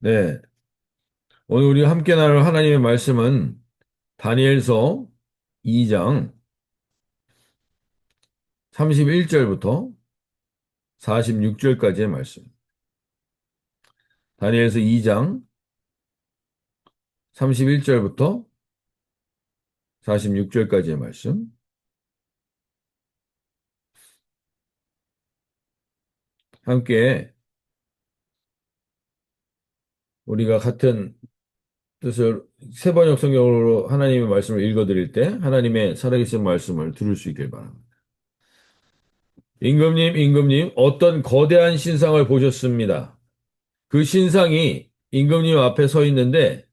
네. 오늘 우리 함께 나눌 하나님의 말씀은 다니엘서 2장 31절부터 46절까지의 말씀. 다니엘서 2장 31절부터 46절까지의 말씀. 함께 우리가 같은 뜻을 세번역 성경으로 하나님의 말씀을 읽어드릴 때 하나님의 살아계신 말씀을 들을 수 있길 바랍니다. 임금님, 어떤 거대한 신상을 보셨습니다. 그 신상이 임금님 앞에 서 있는데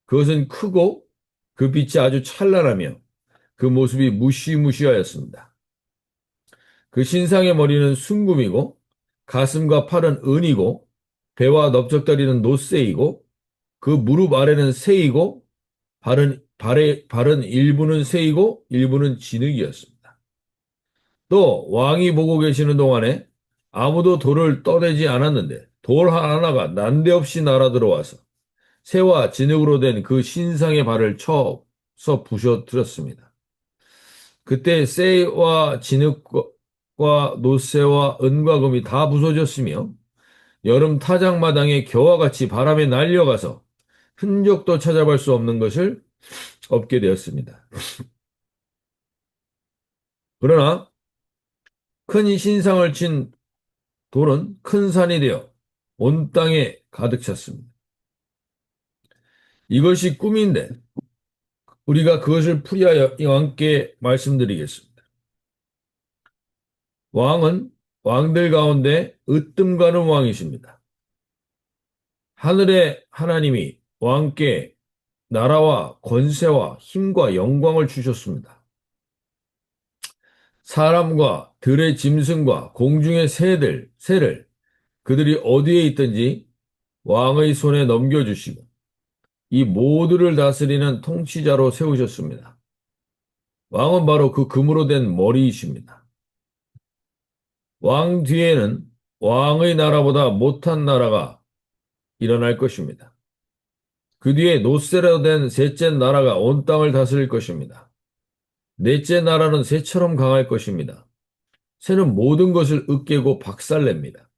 그것은 크고 그 빛이 아주 찬란하며 그 모습이 무시무시하였습니다. 그 신상의 머리는 순금이고 가슴과 팔은 은이고 배와 넓적다리는 노쇠이고 그 무릎 아래는 쇠이고 발은 일부는 쇠이고 일부는 진흙이었습니다. 또 왕이 보고 계시는 동안에 아무도 돌을 떠내지 않았는데 돌 하나가 난데없이 날아 들어와서 쇠와 진흙으로 된 그 신상의 발을 쳐서 부셔뜨렸습니다. 그때 쇠와 진흙과 노쇠와 은과 금이 다 부서졌으며 여름 타작마당에 겨와 같이 바람에 날려가서 흔적도 찾아볼 수 없는 것을 얻게 되었습니다. 그러나 큰 신상을 친 돌은 큰 산이 되어 온 땅에 가득 찼습니다. 이것이 꿈인데 우리가 그것을 풀이하여 왕께 말씀드리겠습니다. 왕은 왕들 가운데 으뜸 가는 왕이십니다. 하늘의 하나님이 왕께 나라와 권세와 힘과 영광을 주셨습니다. 사람과 들의 짐승과 공중의 새를 그들이 어디에 있든지 왕의 손에 넘겨주시고 이 모두를 다스리는 통치자로 세우셨습니다. 왕은 바로 그 금으로 된 머리이십니다. 왕 뒤에는 왕의 나라보다 못한 나라가 일어날 것입니다. 그 뒤에 노쇠로 된 셋째 나라가 온 땅을 다스릴 것입니다. 넷째 나라는 새처럼 강할 것입니다. 새는 모든 것을 으깨고 박살냅니다.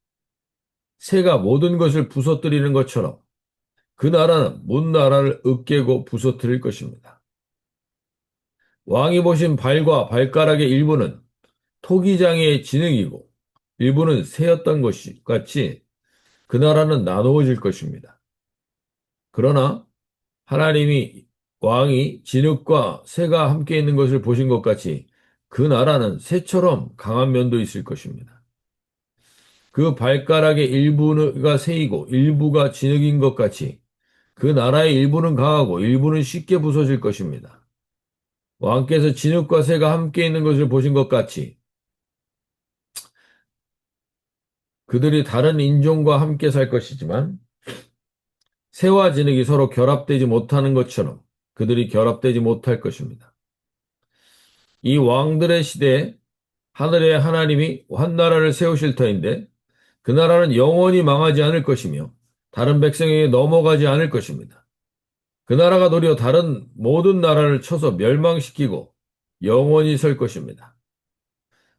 새가 모든 것을 부서뜨리는 것처럼 그 나라는 문 나라를 으깨고 부서뜨릴 것입니다. 왕이 보신 발과 발가락의 일부는 토기장의 진흙이고 일부는 새였던 것이 같이 그 나라는 나누어질 것입니다. 그러나 하나님이 왕이 진흙과 새가 함께 있는 것을 보신 것 같이 그 나라는 새처럼 강한 면도 있을 것입니다. 그 발가락의 일부가 새이고 일부가 진흙인 것 같이 그 나라의 일부는 강하고 일부는 쉽게 부서질 것입니다. 왕께서 진흙과 새가 함께 있는 것을 보신 것 같이 그들이 다른 인종과 함께 살 것이지만 새와 진흙이 서로 결합되지 못하는 것처럼 그들이 결합되지 못할 것입니다. 이 왕들의 시대에 하늘의 하나님이 한 나라를 세우실 터인데 그 나라는 영원히 망하지 않을 것이며 다른 백성에게 넘어가지 않을 것입니다. 그 나라가 도리어 다른 모든 나라를 쳐서 멸망시키고 영원히 설 것입니다.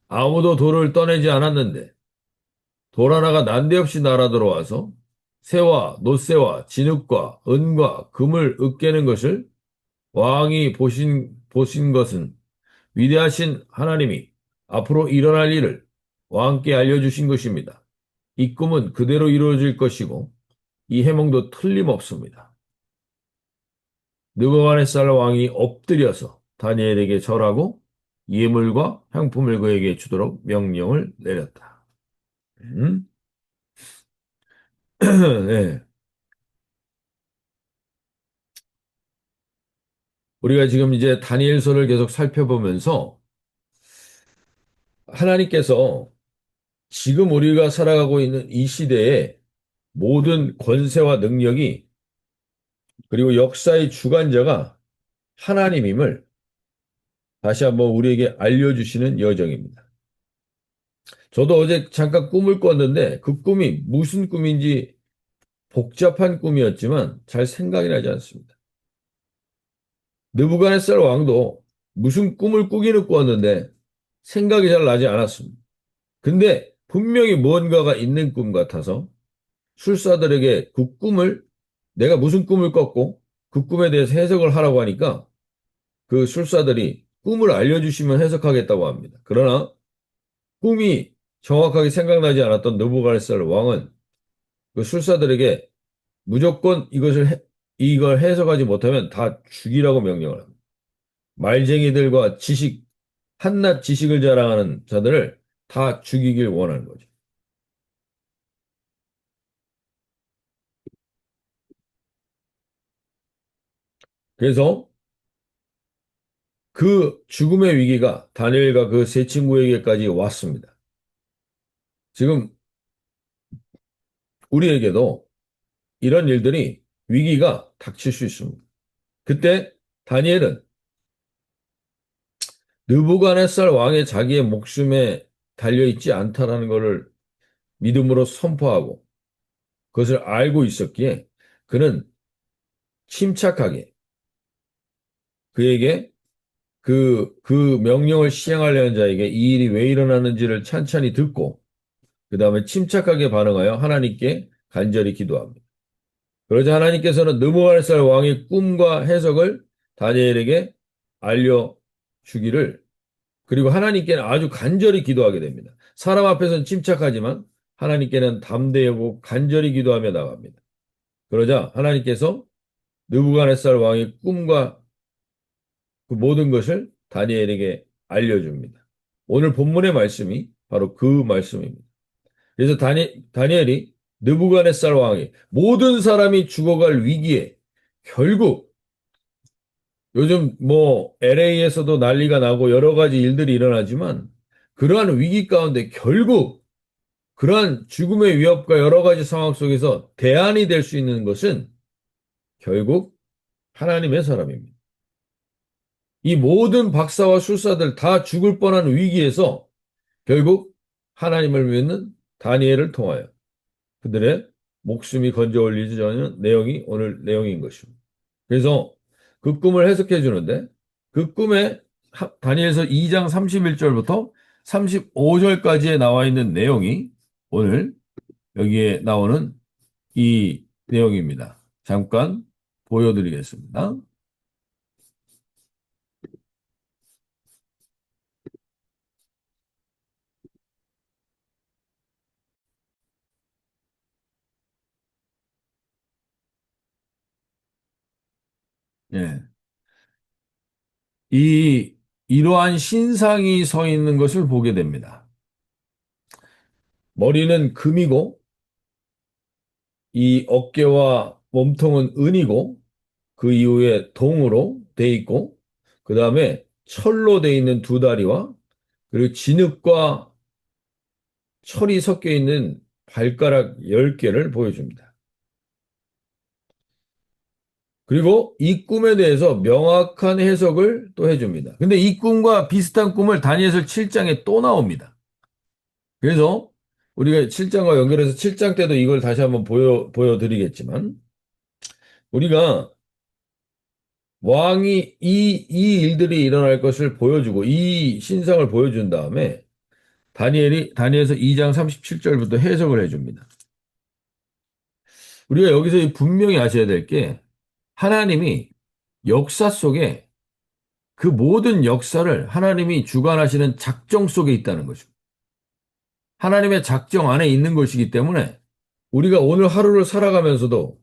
아무도 돌을 떠내지 않았는데 돌 하나가 난데없이 날아 들어와서 새와 노새와 진흙과 은과 금을 으깨는 것을 왕이 보신 것은 위대하신 하나님이 앞으로 일어날 일을 왕께 알려주신 것입니다. 이 꿈은 그대로 이루어질 것이고 이 해몽도 틀림없습니다. 느부갓네살 왕이 엎드려서 다니엘에게 절하고 예물과 향품을 그에게 주도록 명령을 내렸다. 음? 네. 우리가 지금 이제 다니엘서를 계속 살펴보면서 하나님께서 지금 우리가 살아가고 있는 이 시대에 모든 권세와 능력이 그리고 역사의 주관자가 하나님임을 다시 한번 우리에게 알려주시는 여정입니다. 저도 어제 잠깐 꿈을 꿨는데 그 꿈이 무슨 꿈인지 복잡한 꿈이었지만 잘 생각이 나지 않습니다. 느부갓네살 왕도 무슨 꿈을 꾸기는 꾸었는데 생각이 잘 나지 않았습니다. 근데 분명히 무언가가 있는 꿈 같아서 술사들에게 그 꿈을 내가 무슨 꿈을 꿨고 그 꿈에 대해서 해석을 하라고 하니까 그 술사들이 꿈을 알려주시면 해석하겠다고 합니다. 그러나 꿈이 정확하게 생각나지 않았던 느부갓네살 왕은 그 술사들에게 무조건 이걸 해석하지 못하면 다 죽이라고 명령을 합니다. 말쟁이들과 한낱 지식을 자랑하는 자들을 다 죽이길 원하는 거죠. 그래서 그 죽음의 위기가 다니엘과 그 세 친구에게까지 왔습니다. 지금 우리에게도 이런 일들이 위기가 닥칠 수 있습니다. 그때 다니엘은 느부갓네살 왕의 자기의 목숨에 달려 있지 않다라는 것을 믿음으로 선포하고 그것을 알고 있었기에 그는 침착하게 그에게 그 명령을 시행하려는 자에게 이 일이 왜 일어나는지를 찬찬히 듣고 그 다음에 침착하게 반응하여 하나님께 간절히 기도합니다. 그러자 하나님께서는 느부갓네살 왕의 꿈과 해석을 다니엘에게 알려주기를 그리고 하나님께는 아주 간절히 기도하게 됩니다. 사람 앞에서는 침착하지만 하나님께는 담대하고 간절히 기도하며 나갑니다. 그러자 하나님께서 느부갓네살 왕의 꿈과 그 모든 것을 다니엘에게 알려줍니다. 오늘 본문의 말씀이 바로 그 말씀입니다. 그래서 다니엘이 느부갓네살 왕이 모든 사람이 죽어갈 위기에 결국 요즘 뭐 LA에서도 난리가 나고 여러 가지 일들이 일어나지만 그러한 위기 가운데 결국 그러한 죽음의 위협과 여러 가지 상황 속에서 대안이 될 수 있는 것은 결국 하나님의 사람입니다. 이 모든 박사와 술사들 다 죽을 뻔한 위기에서 결국 하나님을 믿는 다니엘을 통하여 그들의 목숨이 건져 올리자는 내용이 오늘 내용인 것입니다. 그래서 그 꿈을 해석해 주는데 그 꿈에 다니엘서 2장 31절부터 35절까지에 나와 있는 내용이 오늘 여기에 나오는 이 내용입니다. 잠깐 보여드리겠습니다. 예. 이러한 신상이 서 있는 것을 보게 됩니다. 머리는 금이고 이 어깨와 몸통은 은이고 그 이후에 동으로 돼 있고 그 다음에 철로 돼 있는 두 다리와 그리고 진흙과 철이 섞여 있는 발가락 10개를 보여줍니다. 그리고 이 꿈에 대해서 명확한 해석을 또 해줍니다. 근데 이 꿈과 비슷한 꿈을 다니엘서 7장에 또 나옵니다. 그래서 우리가 7장과 연결해서 7장 때도 이걸 다시 한번 보여드리겠지만 우리가 왕이 이 일들이 일어날 것을 보여주고 이 신상을 보여준 다음에 다니엘서 2장 37절부터 해석을 해줍니다. 우리가 여기서 분명히 아셔야 될 게 하나님이 역사 속에 그 모든 역사를 하나님이 주관하시는 작정 속에 있다는 거죠. 하나님의 작정 안에 있는 것이기 때문에 우리가 오늘 하루를 살아가면서도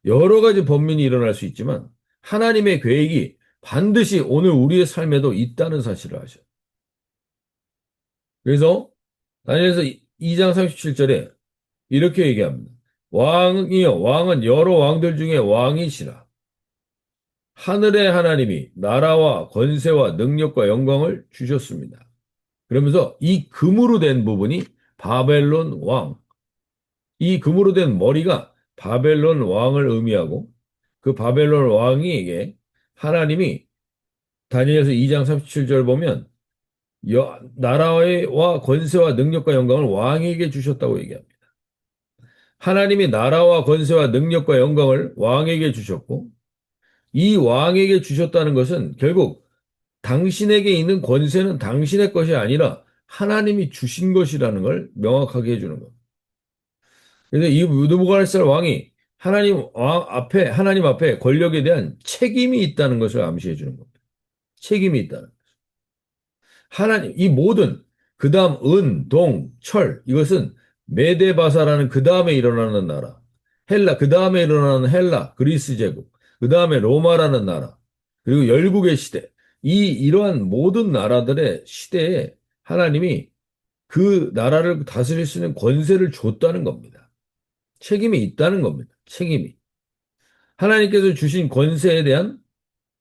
여러 가지 번민이 일어날 수 있지만 하나님의 계획이 반드시 오늘 우리의 삶에도 있다는 사실을 아셔요. 그래서 다니엘서 2장 37절에 이렇게 얘기합니다. 왕은 여러 왕들 중에 왕이시라. 하늘의 하나님이 나라와 권세와 능력과 영광을 주셨습니다. 그러면서 이 금으로 된 부분이 바벨론 왕, 이 금으로 된 머리가 바벨론 왕을 의미하고 그 바벨론 왕에게 하나님이 다니엘서 2장 37절 보면 나라와 권세와 능력과 영광을 왕에게 주셨다고 얘기합니다. 하나님이 나라와 권세와 능력과 영광을 왕에게 주셨고, 이 왕에게 주셨다는 것은 결국 당신에게 있는 권세는 당신의 것이 아니라 하나님이 주신 것이라는 걸 명확하게 해주는 것. 그래서 이 느부갓네살 왕이 하나님 앞에 권력에 대한 책임이 있다는 것을 암시해 주는 겁니다. 책임이 있다는. 이 모든, 그 다음 은, 동, 철, 이것은 메데바사라는 그 다음에 일어나는 나라. 그 다음에 일어나는 그리스 제국, 그 다음에 로마라는 나라, 그리고 열국의 시대. 이러한 모든 나라들의 시대에 하나님이 그 나라를 다스릴 수 있는 권세를 줬다는 겁니다. 책임이 있다는 겁니다. 책임이. 하나님께서 주신 권세에 대한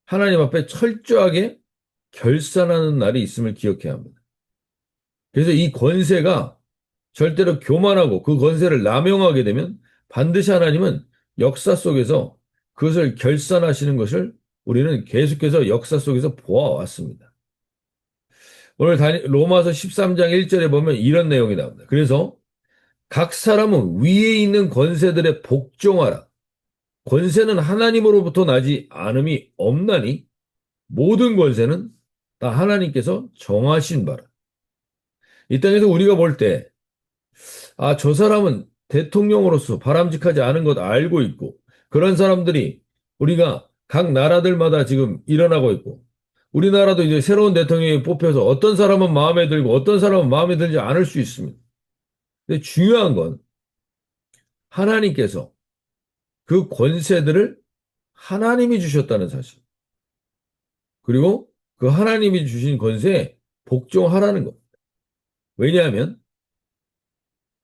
하나님 앞에 철저하게 결산하는 날이 있음을 기억해야 합니다. 그래서 이 권세가 절대로 교만하고 그 권세를 남용하게 되면 반드시 하나님은 역사 속에서 그것을 결산하시는 것을 우리는 계속해서 역사 속에서 보아왔습니다. 오늘 로마서 13장 1절에 보면 이런 내용이 나옵니다. 그래서 각 사람은 위에 있는 권세들의 복종하라. 권세는 하나님으로부터 나지 않음이 없나니 모든 권세는 다 하나님께서 정하신 바라. 이 땅에서 우리가 볼 때, 아, 저 사람은 대통령으로서 바람직하지 않은 것 알고 있고, 그런 사람들이 우리가 각 나라들마다 지금 일어나고 있고, 우리나라도 이제 새로운 대통령이 뽑혀서 어떤 사람은 마음에 들고 어떤 사람은 마음에 들지 않을 수 있습니다. 근데 중요한 건 하나님께서 그 권세들을 하나님이 주셨다는 사실. 그리고 그 하나님이 주신 권세에 복종하라는 것. 왜냐하면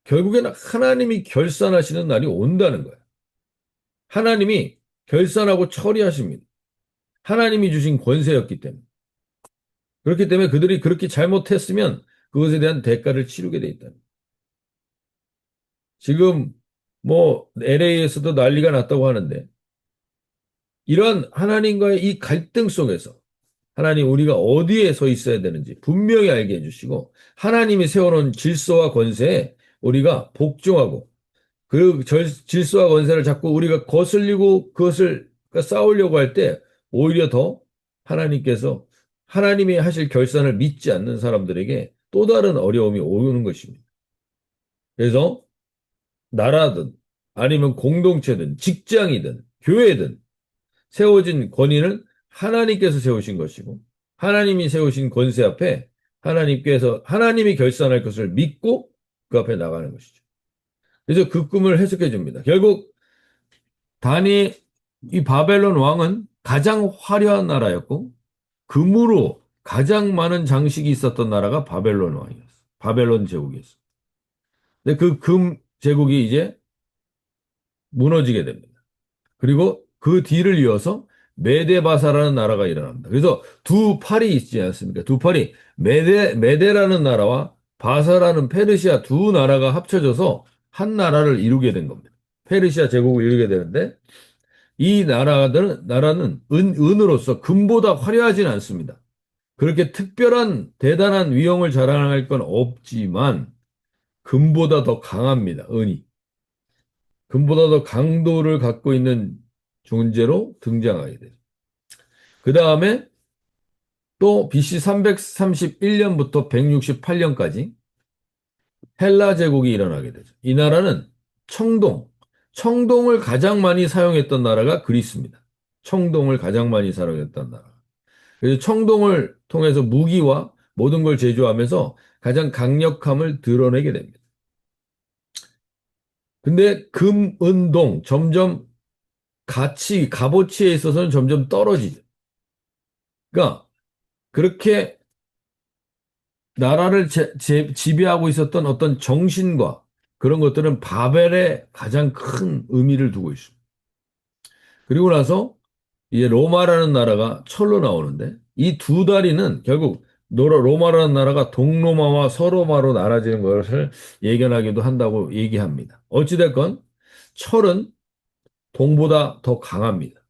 결국에는 하나님이 결산하시는 날이 온다는 거예요. 하나님이 결산하고 처리하십니다. 하나님이 주신 권세였기 때문에. 그렇기 때문에 그들이 그렇게 잘못했으면 그것에 대한 대가를 치르게 돼 있다. 지금 뭐 LA에서도 난리가 났다고 하는데 이런 하나님과의 이 갈등 속에서 하나님 우리가 어디에 서 있어야 되는지 분명히 알게 해주시고 하나님이 세워놓은 질서와 권세에 우리가 복종하고 그 질서와 권세를 자꾸 우리가 거슬리고 그것을 싸우려고 할 때 오히려 더 하나님께서 하나님이 하실 결산을 믿지 않는 사람들에게 또 다른 어려움이 오는 것입니다. 그래서 나라든 아니면 공동체든 직장이든 교회든 세워진 권위는 하나님께서 세우신 것이고 하나님이 세우신 권세 앞에 하나님이 결산할 것을 믿고 그 앞에 나가는 것이죠. 그래서 그 꿈을 해석해 줍니다. 결국 이 바벨론 왕은 가장 화려한 나라였고 금으로 가장 많은 장식이 있었던 나라가 바벨론 왕이었어. 바벨론 제국이었어. 근데 그 금 제국이 이제 무너지게 됩니다. 그리고 그 뒤를 이어서 메데바사라는 나라가 일어납니다. 그래서 두 팔이 있지 않습니까? 두 팔이 메데라는 나라와 바사라는 페르시아 두 나라가 합쳐져서 한 나라를 이루게 된 겁니다. 페르시아 제국을 이루게 되는데 이 나라는 은으로서 금보다 화려하진 않습니다. 그렇게 특별한 대단한 위엄을 자랑할 건 없지만 금보다 더 강합니다. 은이. 금보다 더 강도를 갖고 있는 존재로 등장하게 되죠. 그 다음에 또 BC 331년부터 168년까지 헬라 제국이 일어나게 되죠. 이 나라는 청동을 가장 많이 사용했던 나라가 그리스입니다. 청동을 가장 많이 사용했던 나라. 그래서 청동을 통해서 무기와 모든 걸 제조하면서 가장 강력함을 드러내게 됩니다. 근데 은동 점점 값어치에 있어서는 점점 떨어지죠. 그러니까 그렇게 나라를 지배하고 있었던 어떤 정신과 그런 것들은 바벨에 가장 큰 의미를 두고 있습니다. 그리고 나서 이제 로마라는 나라가 철로 나오는데 이 두 다리는 결국 로마라는 나라가 동로마와 서로마로 나눠지는 것을 예견하기도 한다고 얘기합니다. 어찌됐건 철은 동보다 더 강합니다.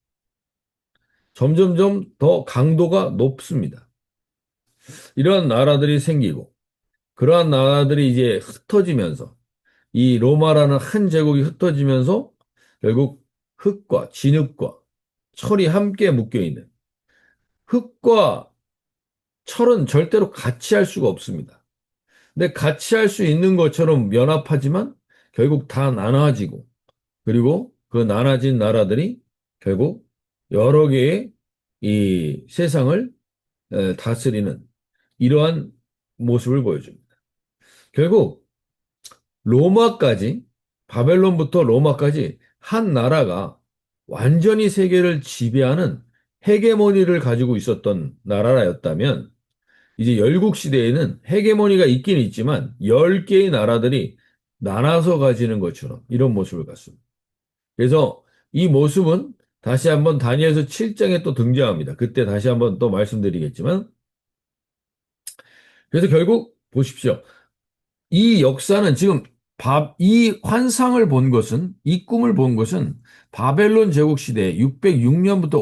점점점 더 강도가 높습니다. 이러한 나라들이 생기고 그러한 나라들이 이제 흩어지면서 이 로마라는 한 제국이 흩어지면서 결국 흙과 진흙과 철이 함께 묶여 있는, 흙과 철은 절대로 같이 할 수가 없습니다. 근데 같이 할 수 있는 것처럼 연합하지만 결국 다 나눠지고, 그리고 그 나눠진 나라들이 결국 여러 개의 이 세상을 다스리는 이러한 모습을 보여줍니다. 결국 로마까지, 바벨론부터 로마까지 한 나라가 완전히 세계를 지배하는 헤게모니를 가지고 있었던 나라였다면, 이제 열국 시대에는 헤게모니가 있긴 있지만 10개의 나라들이 나눠서 가지는 것처럼 이런 모습을 갖습니다. 그래서 이 모습은 다시 한번 다니엘서 7장에 또 등장합니다. 그때 다시 한번 또 말씀드리겠지만, 그래서 결국 보십시오. 이 역사는 지금 이 환상을 본 것은, 이 꿈을 본 것은 바벨론 제국 시대 606년부터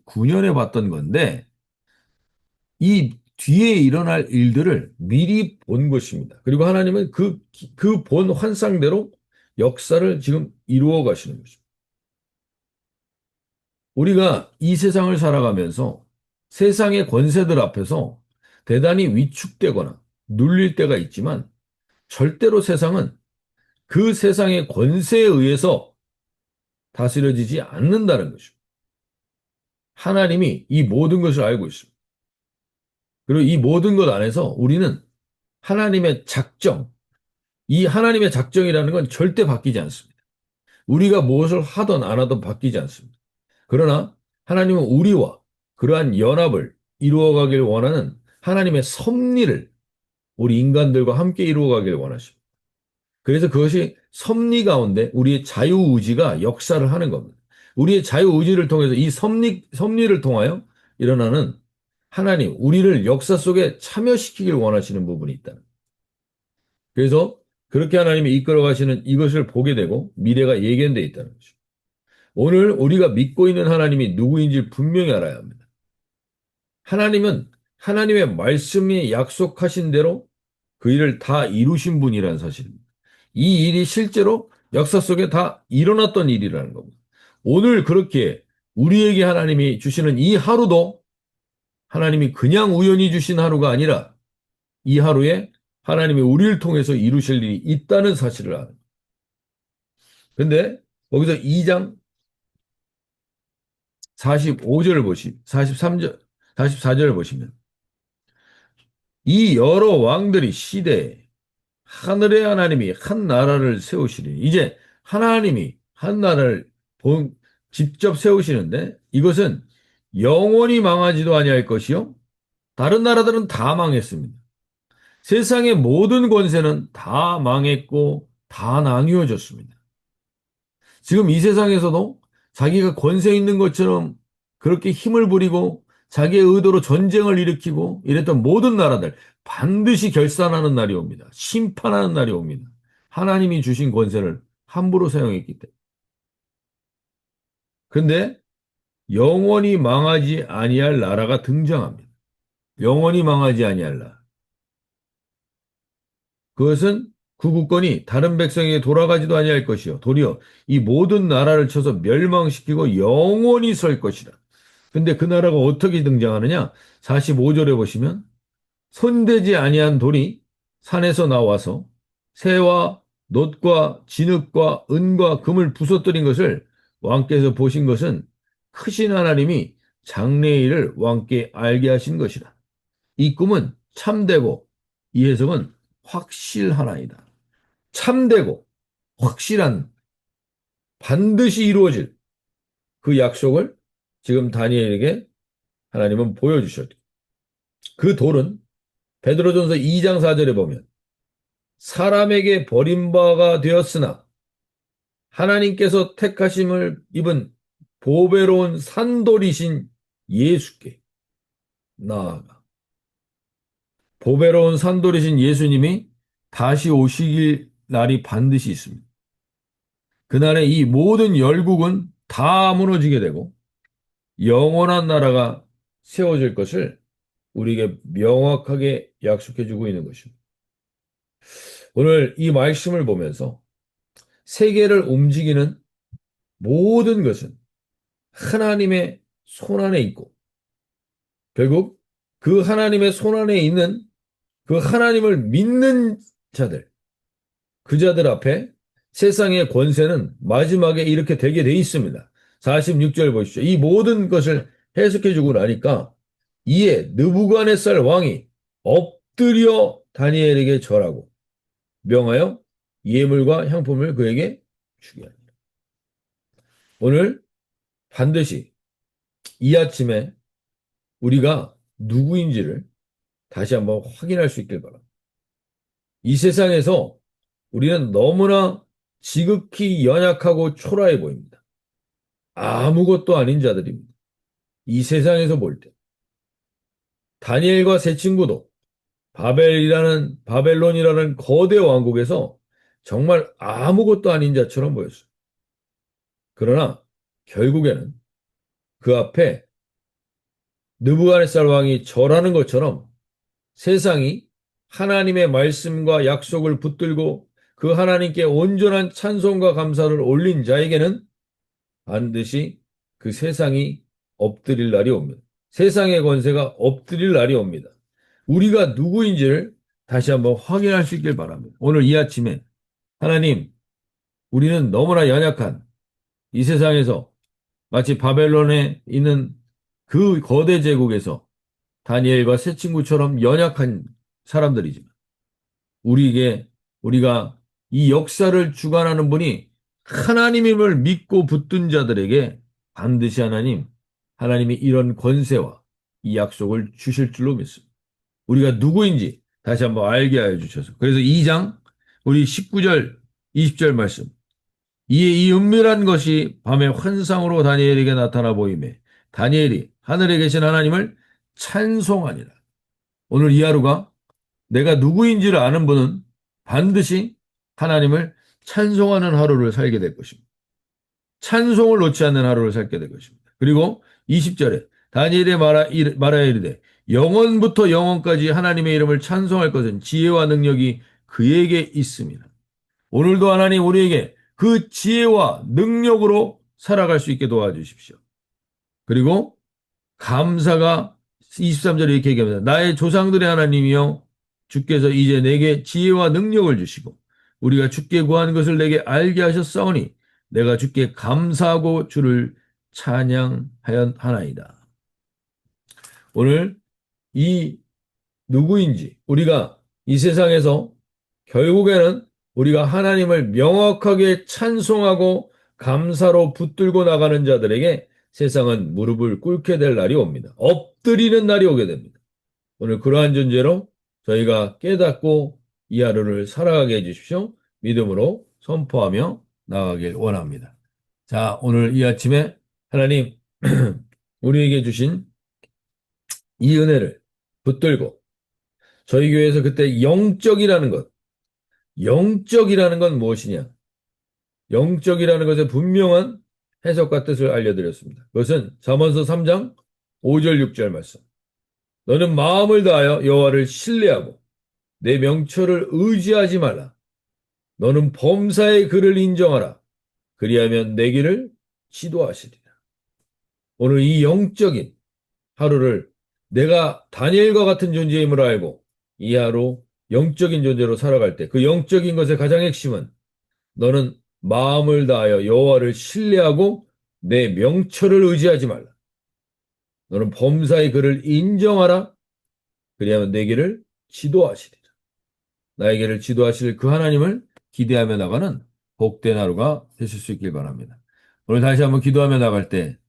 539년에 봤던 건데, 이 뒤에 일어날 일들을 미리 본 것입니다. 그리고 하나님은 그 본 환상대로 역사를 지금 이루어 가시는 것입니다. 우리가 이 세상을 살아가면서 세상의 권세들 앞에서 대단히 위축되거나 눌릴 때가 있지만, 절대로 세상은 그 세상의 권세에 의해서 다스려지지 않는다는 것입니다. 하나님이 이 모든 것을 알고 있습니다. 그리고 이 모든 것 안에서 우리는 하나님의 작정, 이 하나님의 작정이라는 건 절대 바뀌지 않습니다. 우리가 무엇을 하든 안 하든 바뀌지 않습니다. 그러나 하나님은 우리와 그러한 연합을 이루어가길 원하는 하나님의 섭리를 우리 인간들과 함께 이루어가길 원하십니다. 그래서 그것이 섭리 가운데 우리의 자유의지가 역사를 하는 겁니다. 우리의 자유의지를 통해서 이 섭리를 통하여 일어나는 하나님, 우리를 역사 속에 참여시키길 원하시는 부분이 있다. 그래서 그렇게 하나님이 이끌어 가시는 이것을 보게 되고 미래가 예견되어 있다는 것이죠. 오늘 우리가 믿고 있는 하나님이 누구인지 분명히 알아야 합니다. 하나님은 하나님의 말씀이 약속하신 대로 그 일을 다 이루신 분이라는 사실입니다. 이 일이 실제로 역사 속에 다 일어났던 일이라는 겁니다. 오늘 그렇게 우리에게 하나님이 주시는 이 하루도 하나님이 그냥 우연히 주신 하루가 아니라 이 하루에 하나님이 우리를 통해서 이루실 일이 있다는 사실을 아는. 근데 거기서 2장 45절을 43절, 44절을 보시면, 이 여러 왕들이 시대에 하늘의 하나님이 한 나라를 세우시리니, 이제 하나님이 한 나라를 직접 세우시는데, 이것은 영원히 망하지도 아니할 것이요, 다른 나라들은 다 망했습니다. 세상의 모든 권세는 다 망했고 다 나뉘어졌습니다. 지금 이 세상에서도 자기가 권세 있는 것처럼 그렇게 힘을 부리고 자기의 의도로 전쟁을 일으키고 이랬던 모든 나라들 반드시 결산하는 날이 옵니다. 심판하는 날이 옵니다. 하나님이 주신 권세를 함부로 사용했기 때문에. 그런데 영원히 망하지 아니할 나라가 등장합니다. 영원히 망하지 아니할 나라. 그것은 그 국권이 다른 백성에게 돌아가지도 아니할 것이요. 도리어 이 모든 나라를 쳐서 멸망시키고 영원히 설 것이라. 근데 그 나라가 어떻게 등장하느냐? 45절에 보시면, 손대지 아니한 돌이 산에서 나와서 새와 놋과 진흙과 은과 금을 부서뜨린 것을 왕께서 보신 것은 크신 하나님이 장래일을 왕께 알게 하신 것이라. 이 꿈은 참되고 이 해석은 확실하나이다. 참되고 확실한, 반드시 이루어질 그 약속을 지금 다니엘에게 하나님은 보여주셨죠. 그 돌은 베드로전서 2장 4절에 보면, 사람에게 버림바가 되었으나 하나님께서 택하심을 입은 보배로운 산돌이신 예수께 나아가, 보배로운 산돌이신 예수님이 다시 오시길 날이 반드시 있습니다. 그날에 이 모든 열국은 다 무너지게 되고 영원한 나라가 세워질 것을 우리에게 명확하게 약속해 주고 있는 것입니다. 오늘 이 말씀을 보면서 세계를 움직이는 모든 것은 하나님의 손안에 있고 결국 그 하나님의 손안에 있는 그 하나님을 믿는 자들, 그 자들 앞에 세상의 권세는 마지막에 이렇게 되게 돼 있습니다. 46절 보십시오. 이 모든 것을 해석해 주고 나니까 이에 느부갓네살 왕이 엎드려 다니엘에게 절하고 명하여 예물과 향품을 그에게 주게 하니라. 오늘 반드시 이 아침에 우리가 누구인지를 다시 한번 확인할 수 있길 바랍니다. 이 세상에서 우리는 너무나 지극히 연약하고 초라해 보입니다. 아무것도 아닌 자들입니다. 이 세상에서 볼 때. 다니엘과 세 친구도 바벨론이라는 거대 왕국에서 정말 아무것도 아닌 자처럼 보였어요. 그러나 결국에는 그 앞에 느부갓네살 왕이 절하는 것처럼 세상이 하나님의 말씀과 약속을 붙들고 그 하나님께 온전한 찬송과 감사를 올린 자에게는 반드시 그 세상이 엎드릴 날이 옵니다. 세상의 권세가 엎드릴 날이 옵니다. 우리가 누구인지를 다시 한번 확인할 수 있길 바랍니다. 오늘 이 아침에 하나님, 우리는 너무나 연약한 이 세상에서 마치 바벨론에 있는 그 거대 제국에서 다니엘과 세 친구처럼 연약한 사람들이지만 우리에게 우리가 이 역사를 주관하는 분이 하나님임을 믿고 붙든 자들에게 반드시 하나님이 이런 권세와 이 약속을 주실 줄로 믿습니다. 우리가 누구인지 다시 한번 알게 하여 주셔서. 그래서 2장 우리 19절 20절 말씀. 이에 이 은밀한 것이 밤에 환상으로 다니엘에게 나타나 보이매 다니엘이 하늘에 계신 하나님을 찬송하니라. 오늘 이 하루가 내가 누구인지를 아는 분은 반드시 하나님을 찬송하는 하루를 살게 될 것입니다. 찬송을 놓지 않는 하루를 살게 될 것입니다. 그리고 20절에 다니엘이 말하여 이르되 영원부터 영원까지 하나님의 이름을 찬송할 것은 지혜와 능력이 그에게 있습니다. 오늘도 하나님 우리에게 그 지혜와 능력으로 살아갈 수 있게 도와주십시오. 그리고 감사가 23절에 이렇게 얘기합니다. 나의 조상들의 하나님이여 주께서 이제 내게 지혜와 능력을 주시고 우리가 주께 구하는 것을 내게 알게 하셨사오니 내가 주께 감사하고 주를 찬양하였나이다. 오늘 이 누구인지 우리가 이 세상에서 결국에는 우리가 하나님을 명확하게 찬송하고 감사로 붙들고 나가는 자들에게 세상은 무릎을 꿇게 될 날이 옵니다. 엎드리는 날이 오게 됩니다. 오늘 그러한 존재로 저희가 깨닫고 이 하루를 살아가게 해주십시오. 믿음으로 선포하며 나가길 원합니다. 자, 오늘 이 아침에 하나님 우리에게 주신 이 은혜를 붙들고 저희 교회에서 그때 영적이라는 건 무엇이냐? 영적이라는 것의 분명한 해석과 뜻을 알려드렸습니다. 그것은 잠언서 3장 5절 6절 말씀. 너는 마음을 다하여 여호와를 신뢰하고 내 명철을 의지하지 말라. 너는 범사의 그를 인정하라. 그리하면 내 길을 지도하시리라. 오늘 이 영적인 하루를 내가 다니엘과 같은 존재임을 알고 이 하루 영적인 존재로 살아갈 때 그 영적인 것의 가장 핵심은 너는 마음을 다하여 여호와를 신뢰하고 내 명철을 의지하지 말라. 너는 범사의 그를 인정하라. 그리하면 내 길을 지도하시리라. 나의 길을 지도하실 그 하나님을 기대하며 나가는 복된 하루가 되실 수 있길 바랍니다. 오늘 다시 한번 기도하며 나갈 때